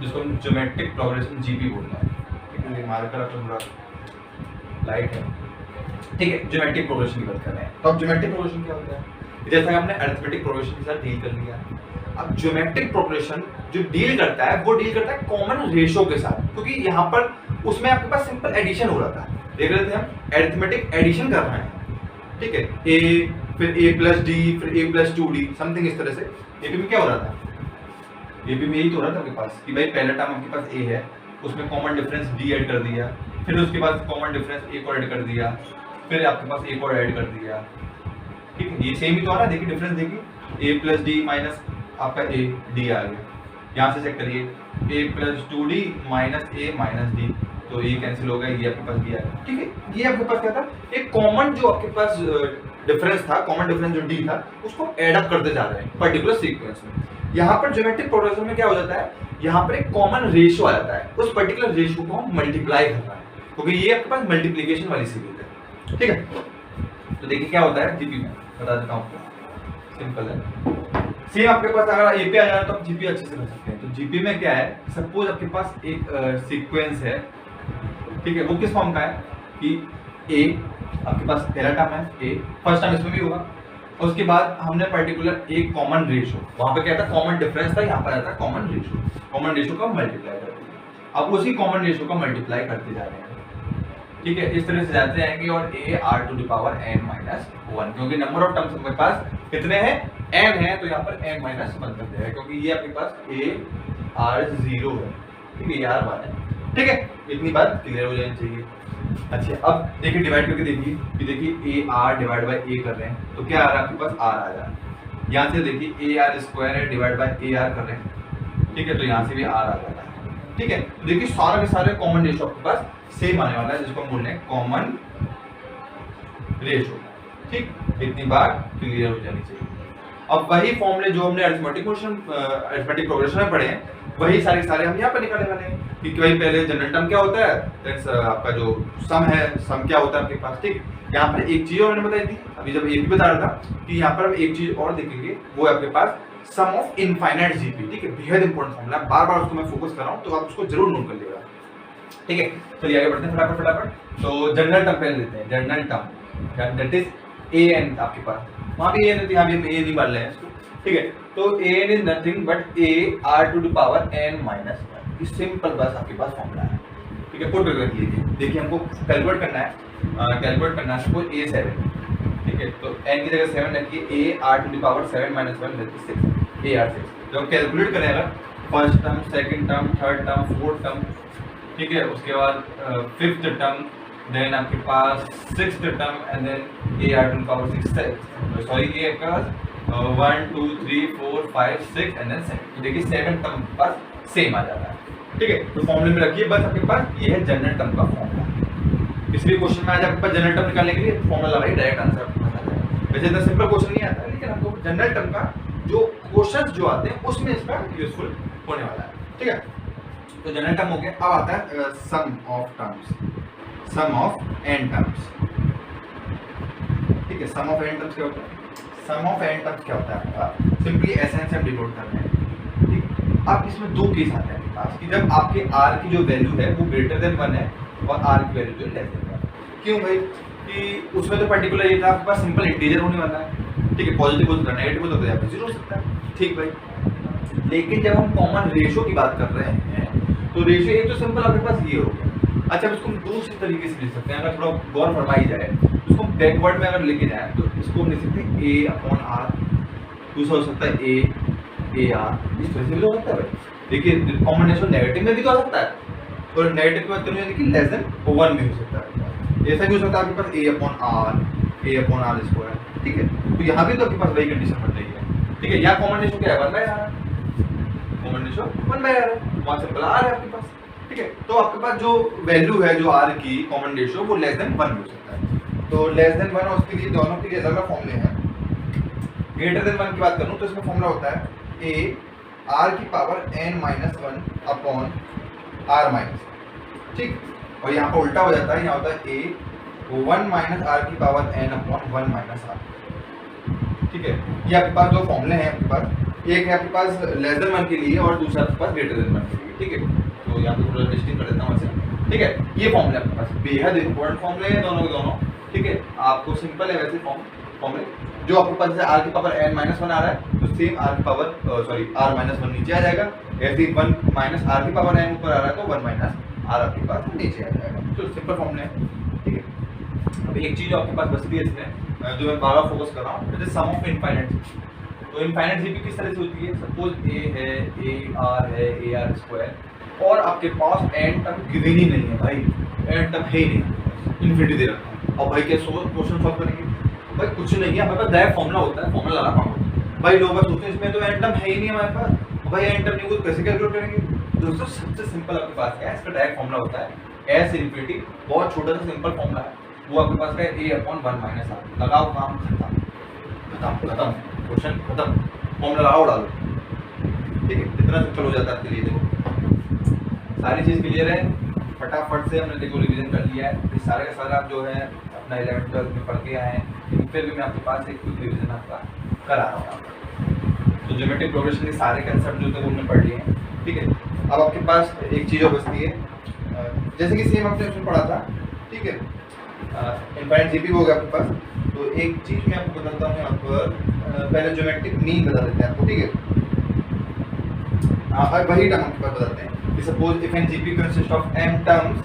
Speaker 2: जिसको हम ज्योमेट्रिक प्रोग्रेशन जीपी बोलते हैं, ठीक है। मार्कर अब थोड़ा लाइट है, ठीक है। ज्योमेट्रिक प्रोग्रेशन की बात कर रहे हैं, तो अब ज्योमेट्रिक प्रोग्रेशन क्या होता है, जैसा कि हमने अरिथमेटिक प्रोग्रेशन के साथ डील कर लिया। अब ज्योमेट्रिक प्रोग्रेशन जो डील करता है वो डील करता है कॉमन रेशो के साथ, क्योंकि यहाँ पर उसमें आपके पास सिंपल एडिशन हो रहा था, देख रहे थे हम अरिथमेटिक एडिशन कर रहे हैं, ठीक है। a फिर a प्लस डी फिर a प्लस 2d समथिंग इस तरह से। एपी में क्या हो रहा था, एपी में यही तो हो रहा था आपके पास कि भाई पहला टर्म आपके पास a है, उसमें कॉमन डिफरेंस d ऐड कर दिया, फिर उसके बाद कॉमन डिफरेंस a को ऐड कर दिया, फिर आपके पास a को ऐड कर दिया, ठीक है। ये सेम ही तो आ रहा है, देखिए डिफरेंस देखिए, a प्लस डी माइनस आपका a d आ गया, यहाँ से चेक करिए a plus 2d minus a minus d, तो ये कैंसिल हो गया, ये आपके पास d आ गया, ठीक है। ये आपके पास क्या था, एक कॉमन जो आपके पास डिफरेंस था, कॉमन डिफरेंस जो d था उसको ऐड अप करते जा रहे हैं पर्टिकुलर सीक्वेंस में। यहाँ पर ज्योमेट्रिक प्रोग्रेशन में क्या हो जाता है, यहाँ पर एक कॉमन रेशियो आ जाता है, उस पर्टिकुलर रेशियो को हम मल्टीप्लाई करना है, क्योंकि ये आपके पास मल्टीप्लीकेशन वाली सीरीज है, ठीक है। तो देखिए क्या होता है जीपी में, बता देता हूँ आपको, सिंपल है। सेम आपके पास अगर एपी आ जाए तो आप जीपी अच्छे से कर सकते हैं। तो जीपी में क्या है, सपोज आपके पास एक सीक्वेंस है ठीक है, वो किस फॉर्म का है कि ए आपके पास पहला टर्म है, ए फर्स्ट टर्म इसमें भी होगा, उसके बाद हमने पर्टिकुलर एक कॉमन रेशियो, वहां पे क्या था कॉमन डिफरेंस था, यहाँ पर आता है कॉमन रेशियो का मल्टीप्लाई कर दिया। अब उसी कॉमन रेशियो का मल्टीप्लाई करते जा रहे हैं, ठीक है, इस तरह से जाते हैं और a r to the power n minus 1, क्योंकि नंबर ऑफ टर्म्स हमारे पास कितने हैं n है, तो यहाँ पर n माइनस 1 कर दिया है, क्योंकि ये आपके पास a r 0 है, ठीक है, ये r 1 है, ठीक है, इतनी बात क्लियर हो जानी चाहिए। अच्छा, अब देखिए डिवाइड करके देखिए कि देखिए a r divide by a कर रहे हैं तो क्या आ रहा है आपके पास r आ रहा है, यहाँ से देखिए a r स्क्वायर है डिवाइड बाय a r कर रहे हैं, ठीक है, तो यहाँ से भी r आ जाता है, ठीक है, देखिए सारे के सारे कॉमन रेशियो आपके पास सेम आने वाला है, जिसको हम बोल रहे हैं कॉमन रेशियो, ठीक, इतनी बात क्लियर हो जानी चाहिए। अब वही फॉर्मूले जो हमने अरिथमेटिक प्रोग्रेशन में पढ़े हैं, वही सारे सारे हम यहाँ पर निकालने वाले हैं, क्योंकि वही पहले जनरल टर्म क्या होता है, दैट्स आपका जो सम है, सम क्या होता है आपके पास, ठीक, यहाँ पर एक चीज और मैंने बताई थी, अभी जब ये भी बता रहा था कि यहाँ पर हम एक चीज और देखेंगे, वो है आपके पास सम ऑफ इनफाइनाइट जीपी, ठीक है, बेहद इंपॉर्टेंट फॉर्मूला, बार बार उसको मैं फोकस कर रहा हूँ, तो आप उसको जरूर नोट कर लीजिएगा, ठीक है। चलिए आगे बढ़ते हैं फटाफट। तो जनरल टर्म पहले लेते हैं, general term that is a n, आपके पास वहां भी ए एन, यहाँ भी हम ए नहीं मान रहे हैं इसको, ठीक है, तो a n is nothing but a r to the power n minus 1, इस सिंपल बस आपके पास फॉर्मूला है, ठीक है, पुट करके लीजिए, देखिए हमको कैलकुलेट करना है आपको a7, ठीक है, तो n की जगह 7 रखिए, a r to the power 7 minus 1 that is 6, a r 6, तो हम कैलकुलेट करेंगे first term, second term, third term, fourth term, ठीक है, उसके बाद फिफ्थ टर्म, देन आपके पास sixth term and then a r to the power 6, sorry ये आपका 1 2 3 4 5 6 एंड देन 7, तो देखिए 7 टर्म पास सेम आ जाता है, ठीक है, तो फॉर्मूले में रखिए बस आपके पास ये है जनरल टर्म का फॉर्मूला, किसी भी क्वेश्चन में आज आपके पास जनरल टर्म निकालने के लिए फॉर्मूला लगाइए, डायरेक्ट आंसर आपको मिल जाएगा। वैसे इतना सिंपल क्वेश्चन नहीं आता है, लेकिन आपको जनरल टर्म का जो क्वेश्चंस जो आते हैं उसमें इसका यूजफुल होने वाला है, ठीक है। तो जनरल टर्म हो गया, अब आता है sum of terms, sum of n terms, ठीक है, सम ऑफ एन टर्म्स क्या होता है, सम ऑफ एन टर्म्स क्या होता है आपका, सिंपली एसेंस हम डिनोट करते हैं, ठीक। अब इसमें दो केस आते हैं आपके पास कि जब आपके r की जो वैल्यू है वो ग्रेटर देन 1 है और r की वैल्यू जो लेस देन 1, क्यों भाई, कि उसमें तो पर्टिकुलर ये था आपके पास सिंपल इंटीजर होने वाला है, ठीक है, पॉजिटिव हो सकता है, नेगेटिव हो सकता है, या फिर जीरो हो सकता है, ठीक भाई, लेकिन जब हम कॉमन रेशियो की बात कर रहे हैं तो रेशियो एक तो सिंपल आपके पास ये हो गया। अच्छा, अब इसको हम दूसरी तरीके से लिख सकते हैं, अगर थोड़ा गौर फरमाई जाए, इसको बैकवर्ड में अगर लेके जाए तो इसको हम लिख सकते हैं a अपॉन r, दूसरा हो सकता है a r, इस तरह से भी हो सकता है भाई, देखिए कॉमन रेशियो नेगेटिव में भी तो आ सकता है, और नेगेटिव की बात करूँ यानी कि लेस देन 1 में हो सकता है, ऐसा भी हो सकता है आपके पास a अपॉन r स्क्वायर, ठीक है, तो यहाँ भी तो आपके पास वही कंडीशन बन रही है, ठीक है, यहाँ कॉमन रेशियो क्या है 1/r, कॉमन रेशियो 1/r है, वहाँ सिंपल r है आपके पास, ठीक है, तो आपके पास जो वैल्यू है जो r की कॉमन रेशियो वो लेस देन 1 हो सकता है, तो लेस देन 1 और उसके लिए दोनों के लिए अलग अलग फॉर्मूले हैं। ग्रेटर देन 1 की बात करूँ तो इसमें फॉर्मूला होता है a r की power n minus 1 upon r minus, ठीक, और यहाँ पर उल्टा हो जाता है, यहाँ होता है a 1 माइनस r की power n upon 1 minus r, ठीक है, ये आपके पास दो फॉर्मूले हैं आपके पास, एक है आपके पास लेस देन 1 के लिए और दूसरा आपके पास ग्रेटर देन 1 के लिए, ठीक है, तो यहाँ पे थोड़ा डिस्टिंग कर देता हूँ ऐसे, ठीक है, ये फॉर्मूले आपके पास बेहद इंपॉर्टेंट फॉर्मूले हैं दोनों के दोनों, ठीक है, आपको सिंपल है वैसे फॉर्मूले, जो आपके पास जैसे r की पावर n माइनस 1 आ रहा है तो सेम r की पावर r माइनस 1 नीचे आ जाएगा, ऐसे ही 1 माइनस r की पावर n ऊपर आ रहा है तो 1 माइनस r आपके पास नीचे आ जाएगा, तो सिंपल फॉर्मूले हैं, ठीक है। अब एक चीज आपके पास बचती है इसमें जो मैं बार बार फोकस कर रहा हूँ, जैसे सम ऑफ इनफाइनाइट, तो इनफाइनाइट जीपी किस तरह से होती है, सपोज a है ar है ar स्क्वायर और आपके पास n टर्म गिवन ही नहीं है भाई, n टर्म है ही नहीं, इन्फिनिटी दे रखा है, और भाई क्या क्वेश्चन सॉल्व करेंगे, भाई कुछ नहीं है, हमारे पास डायरेक्ट फॉर्मूला होता है, फॉर्मूला लगा पाऊंगा भाई, लोग बस सोचते हैं इसमें तो n टर्म है ही नहीं हमारे पास, भाई n टर्म नहीं हो तो कैसे कैलकुलेट करेंगे। दोस्तों सबसे सिंपल आपके पास क्या है, इसका डायरेक्ट फॉर्मूला होता है s इन्फिनिटी, बहुत छोटा सा सिंपल फॉर्मूला है, वो आपके पास है a अपॉन 1 माइनस r, लगाओ काम खत्म, क्वेश्चन खत्म, फॉर्मूला लगाओ डालो, ठीक है, कितना सिंपल हो जाता है आपके लिए। देखो सारी चीज़ क्लियर है, फटाफट से हमने देखो रिवीजन कर लिया है, ये सारे का सारा आप जो है अपना 11th 12th में पढ़ के आए हैं, फिर भी मैं आपके पास एक क्विक रिवीजन आपका करा रहा हूँ। तो ज्योमेट्रिक प्रोग्रेशन के सारे कंसेप्ट जो थे वो हमने पढ़ लिए हैं, ठीक है। अब आपके पास एक चीज़ और बचती है, जैसे कि सेम आपने उसमें पढ़ा था, ठीक है, इनफाइनाइट जीपी हो गया आपके पास। तो एक चीज मैं आपको बताता हूँ यहाँ पर, पहले ज्योमेट्रिक मीन बता देते हैं आपको, ठीक है। वही टर्म आपके पास बताते हैं कि suppose if an GP consist of m terms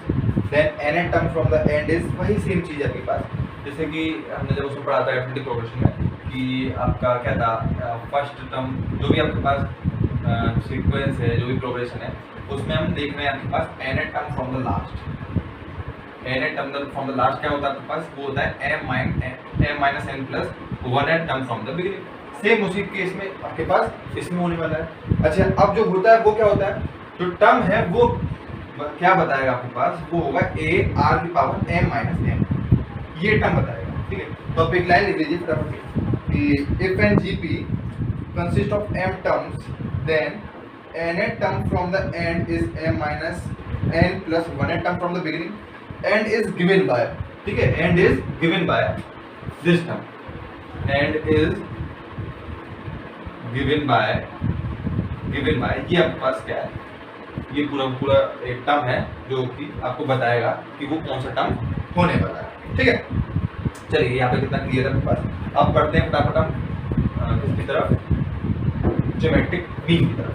Speaker 2: then n term from the end is, वही सेम चीज है आपके पास। जैसे कि हमने जब उसमें पढ़ा था अरिथमेटिक प्रोग्रेशन में कि आपका क्या था, फर्स्ट टर्म जो भी आपके पास सीक्वेंस है, जो भी प्रोग्रेशन है, उसमें हम देख रहे हैं आपके पास n term from the last. n term from the last क्या होता है आपके पास, वो होता है m minus n plus 1 term from the beginning. Same उसी केस में आपके पास इसमें होने वाला है। अच्छा, अब जो होता है वो क्या होता है, जो टर्म है वो क्या बताएगा आपके पास, वो होगा a r की पावर m माइनस n, ये टर्म बताएगा, ठीक है। तो आप एक लाइन लिख लीजिए फटाफट से कि if an GP consist of m terms then n term from the end is m minus n plus 1 term from the beginning and is given by, ठीक है, and is given by this term, and is given by ये आपके पास क्या है, ये पूरा एक टर्म है जो कि आपको बताएगा कि वो कौन सा टर्म होने वाला है, ठीक है। चलिए यहाँ पे कितना क्लियर है आपके पास। अब पढ़ते हैं फटाफट हम किसकी तरफ, ज्योमेट्रिक मीन की तरफ।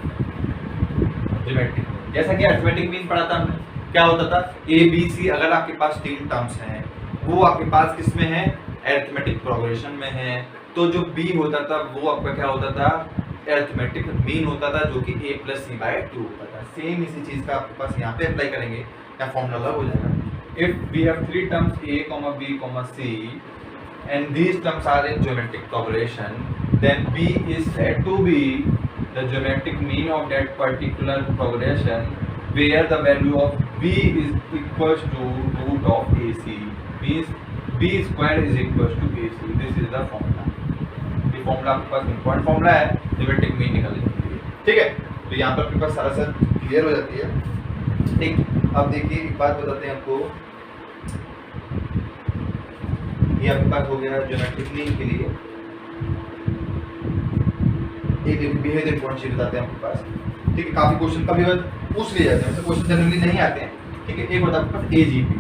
Speaker 2: ज्योमेट्रिक, जैसा कि अरिथमेटिक मीन पढ़ा था हमने, क्या होता था, ए बी सी अगर आपके पास 3 टर्म्स हैं, वो आपके पास किसमें है, अरिथमेटिक प्रोग्रेशन में है, तो जो बी होता था वो आपका क्या होता था, अरिथमेटिक मीन होता था, जो कि a प्लस सी बाय 2 होता था। सेम इसी चीज का आपके पास यहाँ पे अप्लाई करेंगे, या फॉर्मूला हो जाएगा। If we have 3 terms a, b, c and these terms are in geometric progression, then b is said to be the geometric mean of that particular progression where the value of b is equals to root of ac, means b square is equals to ac. This is the formula. ये फॉर्मूला आपके पास इम्पोर्टेंट फॉर्मूला है ज्योमेट्रिक मीन निकालने के लिए, ठीक है। तो यहाँ पर आपके पास सारा सब क्लियर हो जाती है, ठीक। अब देखिए एक बात बताते हैं आपको, ये आपके पास हो गया ज्योमेट्रिक मीन के लिए। एक बेहद इंपॉर्टेंट चीज बताते हैं आपके पास, ठीक है। काफी क्वेश्चन कभी पूछ लिए जाते हैं, वैसे क्वेश्चन जनरली नहीं आते हैं, ठीक है। एक होता है आपके पास एजीपी,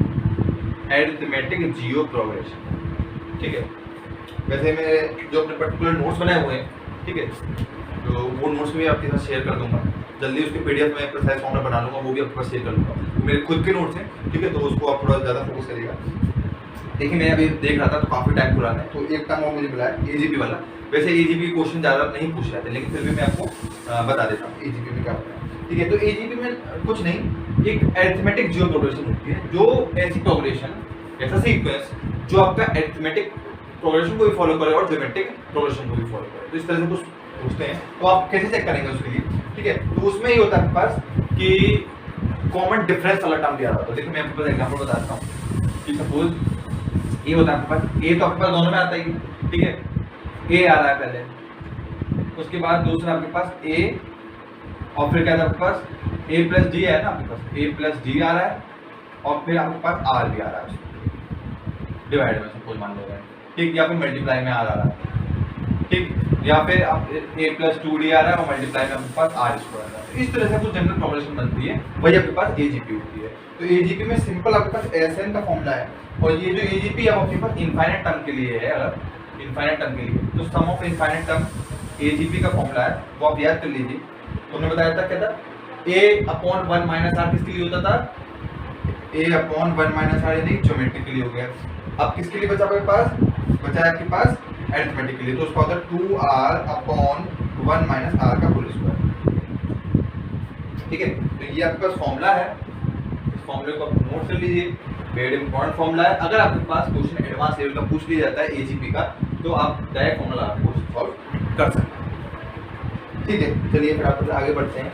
Speaker 2: अरिथमेटिक जियो प्रोग्रेशन, ठीक है। वैसे मेरे जो अपने पर्टिकुलर नोट्स बनाए हुए हैं, ठीक है, तो वो नोट्स भी आपके साथ शेयर कर दूंगा जल्दी। उसके पीडीएफ में प्रिसाइज फॉर्म में बना लूंगा, वो भी आपके पास शेयर कर दूंगा। मेरे खुद के नोट्स हैं, ठीक है, तो उसको आप थोड़ा ज़्यादा फोकस करिएगा। देखिए मैं अभी देख रहा था तो काफ़ी टाइम पुराना है, तो एक टर्म और मुझे मिला है एजीपी वाला। वैसे एजीपी क्वेश्चन ज़्यादा नहीं पूछ रहे थे, लेकिन फिर भी मैं आपको बता देता हूँ एजीपी में क्या होता है, ठीक है। तो एजीपी में कुछ नहीं, एक अरिथमेटिक जियो प्रोग्रेशन होती है, जो ऐसी प्रोग्रेशन, ऐसा सीक्वेंस जो आपका अरिथमेटिक प्रोग्रेशन को भी फॉलो करे और ज्योमेट्रिक प्रोग्रेशन को भी फॉलो करे। तो इस तरह से कुछ पूछते हैं, तो आप कैसे चेक करेंगे उसके लिए, ठीक है। तो उसमें ये होता है आपके पास कि कॉमन डिफरेंस वाला टर्म दिया रहता है। देखिए मैं आपके पास एग्जांपल बताता हूँ कि सपोज ये होता है आपके पास, ए तो आपके पास दोनों में आता है, ठीक है, ए आ रहा है पहले, उसके बाद दूसरा आपके पास ए, और फिर क्या है आपके पास ए प्लस डी है ना, आपके पास ए प्लस डी आ रहा है, और फिर आपके पास आर भी आ रहा है डिवाइड में, सपोज मान लो, ठीक, या फिर मल्टीप्लाई में आ रहा है, ठीक, या फिर आप a प्लस 2d आ रहा है और मल्टीप्लाई में आपके पास r स्क्वायर आ रहा है। इस तरह से कुछ जनरल प्रोग्रेशन बनती है, वही आपके पास एजीपी होती है। तो एजीपी में सिंपल आपके पास एसएन का फॉर्मूला है, और ये जो एजीपी है आपके पास इनफाइनाइट टर्म के लिए है। अगर इनफाइनाइट टर्म के लिए तो सम ऑफ इनफाइनाइट टर्म एजीपी का फॉर्मूला है, वो आप याद कर लीजिए। तुमने बताया था क्या था, a/1 माइनस r किसके लिए होता था, a/1 माइनस r यानी ज्योमेट्री के लिए हो गया। अब किसके लिए बचा आपके पास, बचा है आपके पास अरिथमेटिक के लिए, तो उसका होता है 2r/1 माइनस r का होल स्क्वायर, ठीक है। तो ये आपके पास फॉर्मूला है, इस फॉर्मूले को आप नोट कर लीजिए, वेरी इंपॉर्टेंट फॉर्मूला है। अगर आपके पास क्वेश्चन एडवांस लेवल का पूछ लिया जाता है एजीपी का, तो आप डायरेक्ट फॉर्मूला आप क्वेश्चन सॉल्व कर सकते हैं, ठीक है। चलिए फिर आप आगे बढ़ते हैं।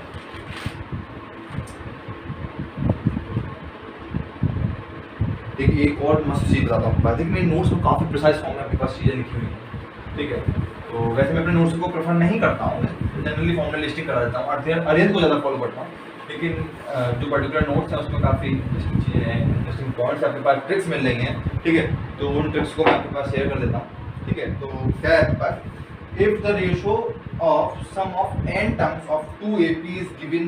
Speaker 2: देखिए एक और मस्त चीज बताता हूँ, देखिए मेरे नोट्स में काफी प्रिसाइज फॉर्म में आपके पास चीजें लिखी हुई हैं, ठीक है। तो वैसे मैं अपने नोट्स को प्रेफर नहीं करता हूँ, जनरली फॉर्मूला लिस्टिंग करा देता हूँ, अरियन को ज़्यादा फॉलो करता हूँ, लेकिन जो पर्टिकुलर नोट्स हैं उसमें काफ़ी इंटरेस्टिंग चीज़ें हैं, इंटरेस्टिंग पॉइंट्स आपके पास, ट्रिक्स मिल रही हैं, ठीक है। तो उन ट्रिक्स को मैं आपके पास शेयर कर देता हूँ, ठीक है। तो क्या है आपके पास, if the ratio of sum of n terms of 2 AP is given,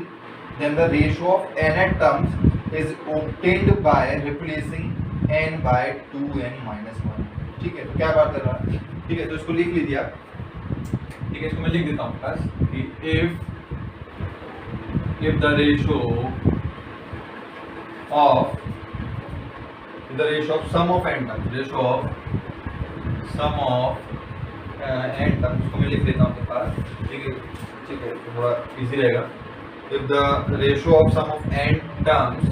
Speaker 2: then the ratio of n terms is obtained by replacing n by 2n minus 1। ठीक है, तो क्या बात कर रहा है, ठीक है, तो इसको लिख लीजिए आप, ठीक है, इसको मैं लिख देता हूँ पास कि if the ratio of sum of n terms, ratio of sum of n terms, इसको मैं लिख देता हूँ आपके पास, ठीक है, थोड़ा इजी रहेगा। if the ratio of sum of n terms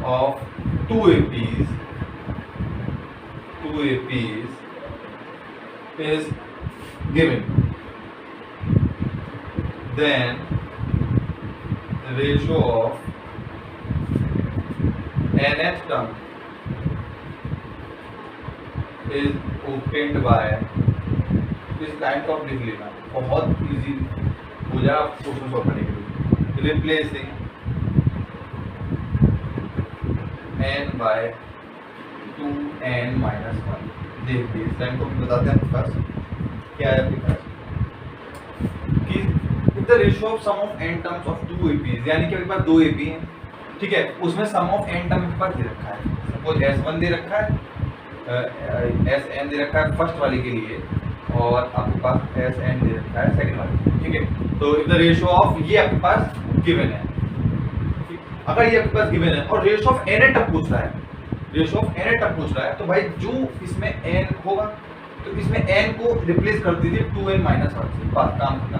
Speaker 2: of two APs is given, then the ratio of nth term is obtained by, इस लाइन को आप लिख लेना, बहुत इजी हो जाए आप क्वेश्चन सॉल्व करने के लिए। Replacing n by 2n minus 1। देखिए इस लाइन को बताते हैं आपके पास क्या है, आपके पास कि if the ratio of sum of n terms of two APs, यानी कि आपके पास दो AP हैं, ठीक है, उसमें सम ऑफ n टर्म के पास दे रखा है, सपोज S1 दे रखा है, Sn दे रखा है फर्स्ट वाले के लिए, और आपके पास Sn दे रखा है सेकंड वाले, ठीक है। तो इफ द रेशियो ऑफ, ये आपके पास गिवन है, अगर ये आपके पास गिवन है और रेशियो ऑफ n टर्म पूछ रहा है, रेशियो ऑफ n टर्म पूछ रहा है, तो भाई जो इसमें n होगा तो इसमें n को रिप्लेस कर दीजिए 2n माइनस 1 से, बात काम खत्म।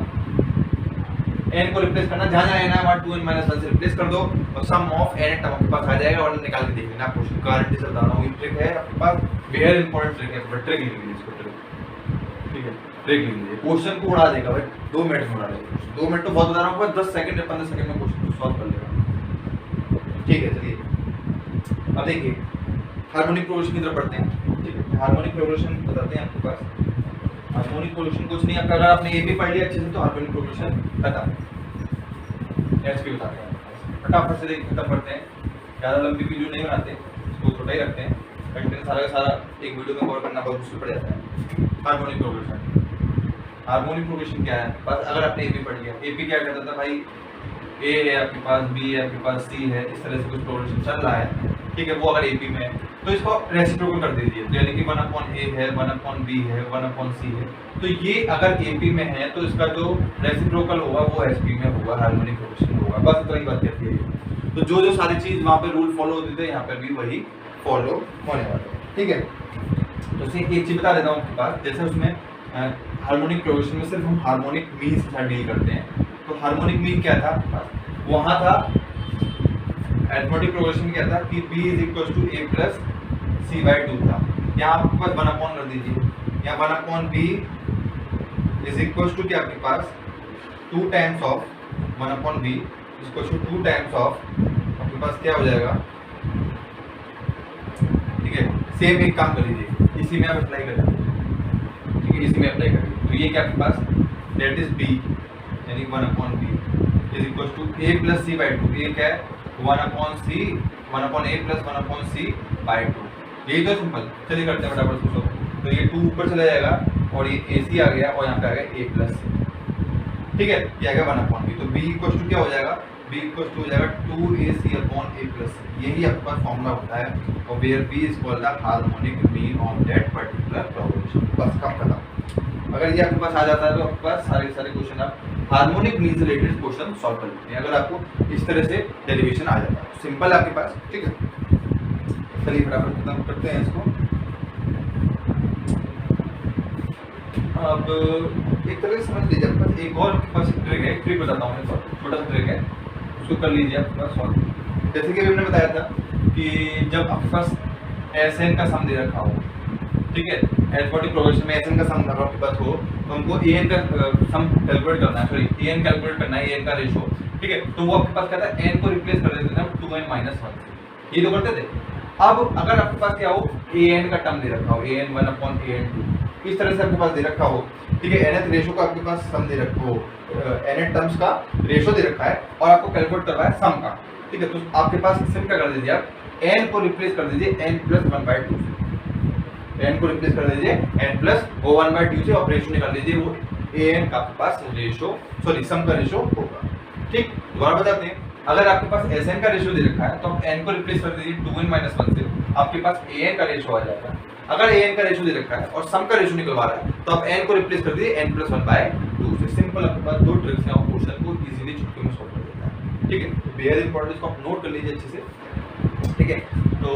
Speaker 2: n को रिप्लेस करना, जहाँ जहाँ n है वहाँ 2n माइनस 1 से रिप्लेस कर दो और सम ऑफ n टर्म आपके पास आ जाएगा, और निकाल के देख लेना। क्वेश्चन गारंटी से बता रहा हूँ, ये ट्रिक है आपके पास, वेरी इंपॉर्टेंट ट्रिक है, बट ट्रिक लिख लीजिए इसको, ट्रिक, ठीक है, ट्रिक लिख लीजिए, क्वेश्चन को उड़ा देगा भाई, 2 मिनट में उड़ा देगा, 2 मिनट तो बहुत बता रहा हूँ, 10 सेकंड या 15 सेकंड में क्वेश्चन को सॉल्व कर लेगा, ठीक है। चलिए अब देखिए हार्मोनिक प्रोग्रेशन की तरफ बढ़ते हैं, ठीक है। हार्मोनिक प्रोग्रेशन बताते हैं आपके पास, हार्मोनिक प्रोग्रेशन कुछ नहीं, अगर आपने ये भी पढ़ लिया अच्छे से तो हार्मोनिक प्रोग्रेशन खत्म, एचपी बताते हैं, फटाफट से देखिए खत्म करते हैं, ज़्यादा लंबी वीडियो नहीं बनाते, इसको छोटा ही रखते हैं, कंटेंट सारा का सारा एक वीडियो में कवर करना बहुत मुश्किल पड़ जाता है। हार्मोनिक प्रोग्रेशन, हार्मोनिक प्रोग्रेशन क्या है, बस अगर आपने एपी पढ़ लिया, एपी क्या कहता था भाई, ए है आपके पास, बी है आपके पास, सी है, इस तरह से कुछ प्रोग्रेशन चल रहा है, ठीक है, वो अगर एपी में है तो इसको रेसिप्रोकल कर दीजिए, तो यानी कि 1/a है, 1/b है, 1/c है, तो ये अगर एपी में है तो इसका जो रेसिप्रोकल होगा वो एसपी में होगा, हार्मोनिक प्रोग्रेशन होगा, बस इतना ही बात कहती है। तो जो जो सारी चीज वहाँ पे रूल फॉलो होते थे यहाँ पर भी वही फॉलो होने वाले, ठीक है। तो एक चीज बता देता हूँ आपके पास, जैसे उसमें हार्मोनिक प्रोग्रेशन में सिर्फ हम हार्मोनिक मीन्स के साथ डील करते हैं, तो हार्मोनिक मीन क्या था वहाँ था, अरिथमेटिक प्रोग्रेशन क्या था कि b is equal to a plus c/2 था, यहाँ आपके पास 1/, कर दीजिए, यहाँ 1/b इज इक्वल टू क्या आपके पास 2 times of 1/b equal to 2 times of, आपके पास क्या हो जाएगा, ठीक है। सेम एक काम कर लीजिए, इसी में आप अप्लाई कर लीजिए, ठीक है, इसी में अप्लाई कर लीजिए, तो ये क्या आपके पास दैट इज b यानी 1/b is equal to a plus c/2, ये क्या है 1/c 1/a प्लस 1/c/2, यही तो सिंपल। चलिए करते हैं फटाफट इसको, तो ये 2 ऊपर चला जाएगा और ये ac आ गया और यहाँ पे आ गया a प्लस c, ठीक है, ये आ गया 1/b, तो b इक्वल टू क्या हो जाएगा, b इक्वल टू हो जाएगा 2ac/a प्लस c, यही आपके पास फॉर्मूला होता है, और where b is called the harmonic mean of that particular progression, बस काम खत्म। अगर ये आपके पास आ जाता है तो आपके पास सारे क्वेश्चन आप हार्मोनिक मीन से रिलेटेड क्वेश्चन सॉल्व कर लेते हैं, अगर आपको इस तरह से डेरिवेशन आ जाता है, सिंपल आपके पास, ठीक है। चलिए फटाफट खत्म करते हैं इसको। अब एक तरह से समझ लीजिए, आपके पास एक और आपके पास ट्रिक है, ट्रिक बताता हूँ, छोटा सा ट्रिक है, उसको कर लीजिए आपके पास सॉल्व। जैसे कि अभी हमने बताया था कि जब आपके पास Sn का सम दे रखा हो, ठीक है, अरिथमेटिक प्रोग्रेशन में Sn का सम अगर आपके पास हो तो हमको An का सम कैलकुलेट करना है, सॉरी An कैलकुलेट करना है, An का रेशियो, ठीक है, तो वो आपके पास कहता है n को रिप्लेस कर देते हैं 2n माइनस 1, ये तो करते थे। अब अगर आपके पास क्या हो, An का टर्म दे रखा हो, An 1/An2, इस तरह से आपके पास दे रखा हो, ठीक है, nth रेशियो का आपके पास सम दे रखा हो, nth टर्म्स का रेशियो दे रखा है और आपको कैलकुलेट करना है सम का, ठीक है, तो आपके पास सिम का कर दीजिए आप, n को रिप्लेस कर दीजिए n प्लस 1/2 से, n को रिप्लेस कर दीजिए n प्लस 1/2 से, और रेशियो निकाल लीजिए, वो an का आपके पास रेशियो, सॉरी सम का रेशियो होगा, ठीक। दोबारा बताते हैं, अगर आपके पास एस एन का रेशियो दे रखा है तो आप एन को रिप्लेस कर दीजिए 2n - 1 से, आपके पास ए एन का रेशियो आ जाएगा। अगर ए एन का रेशियो दे रखा है और सम का रेशियो निकलवा रहा है तो आप एन को रिप्लेस कर दीजिए n + 1/2 से। सिंपल, आपके पास दो ट्रिक्स हैं, आप क्वेश्चन को इजीली चुटकियों में सॉल्व कर देता है। ठीक है, बेहद इंपॉर्टेंट, इसको आप नोट कर लीजिए अच्छे से। ठीक है, तो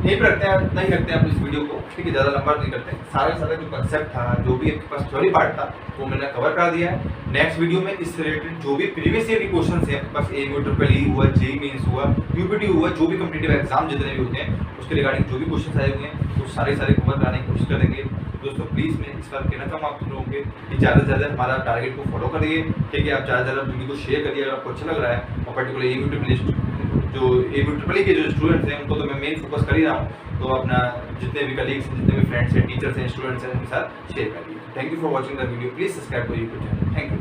Speaker 2: यहीं पर रखते हैं, इतना ही रखते हैं आप इस वीडियो को। ठीक है, ज़्यादा लंबा नहीं करते हैं। सारा जो कंसेप्ट था, जो भी आपके पास थ्योरी पार्ट था, वो मैंने कवर कर दिया है। नेक्स्ट वीडियो में इससे रिलेटेड जो भी प्रीवियस ईयर के क्वेश्चन हैं आपके पास, AMU हुआ, JEE मेंस हुआ, UPT हुआ, जो भी कॉम्पिटिटिव एग्जाम जितने भी होते हैं उसके रिगार्डिंग जो भी क्वेश्चन आए हुए हैं वो सारे कवर कराने की कोशिश करेंगे। दोस्तों प्लीज़ मैं इस बार कहना चाहूँगा आप लोगों के कि ज़्यादा से ज़्यादा हमारा टारगेट को फॉलो करिए। ठीक है, आप ज़्यादा से ज़्यादा वीडियो को शेयर करिए अगर आपको अच्छा लग रहा है, और पर्टिकुलर AMU के जो स्टूडेंट्स हैं उनको तो मैं मेन फोकस कर ही रहा हूँ। तो अपना जितने भी कलीग्स हैं, जितने भी फ्रेंड्स हैं, टीचर्स हैं, स्टूडेंट्स हैं, उनके साथ शेयर करिए। Thank you for watching the video. Please subscribe to YouTube channel. Thank you.